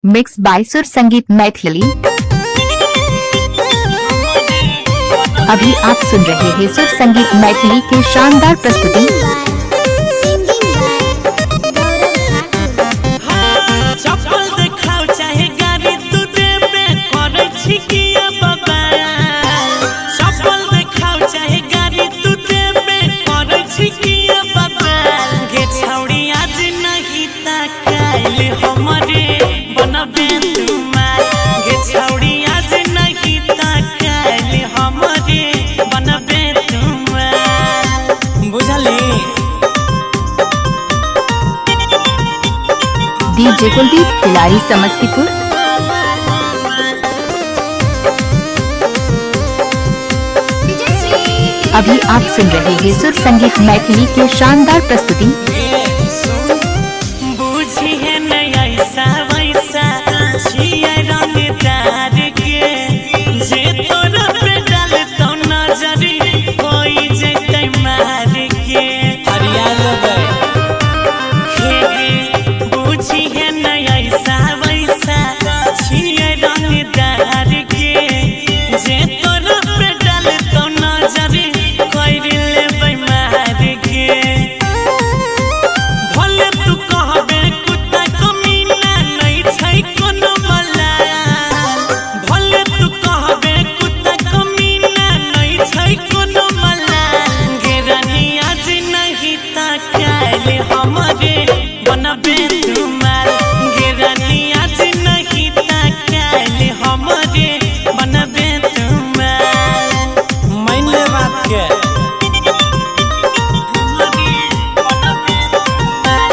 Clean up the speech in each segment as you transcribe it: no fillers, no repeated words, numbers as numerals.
Mix by सुर संगीत मैथिली। अभी आप सुन रहे हैं सुर संगीत मैथिली की शानदार प्रस्तुति। डीजे कुलदीप खिलाड़ी समस्तीपुर। अभी आप सुन रहे हैं सुर संगीत मैथिली की शानदार प्रस्तुति।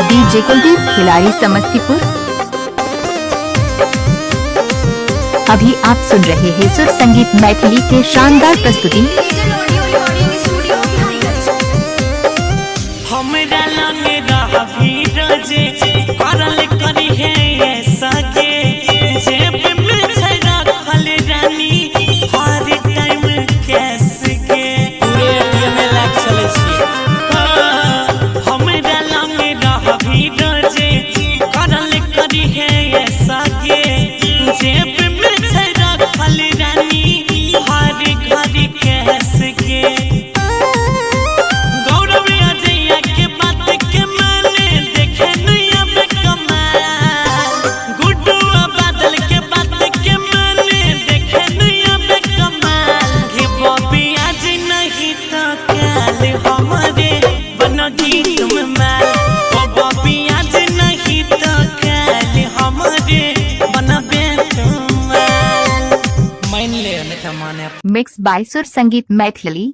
डीजे कुलदीप खिलाड़ी समस्तीपुर। अभी आप सुन रहे हैं सुर संगीत मैथिली के शानदार प्रस्तुति। मिक्स बाय सुर संगीत मैथिली।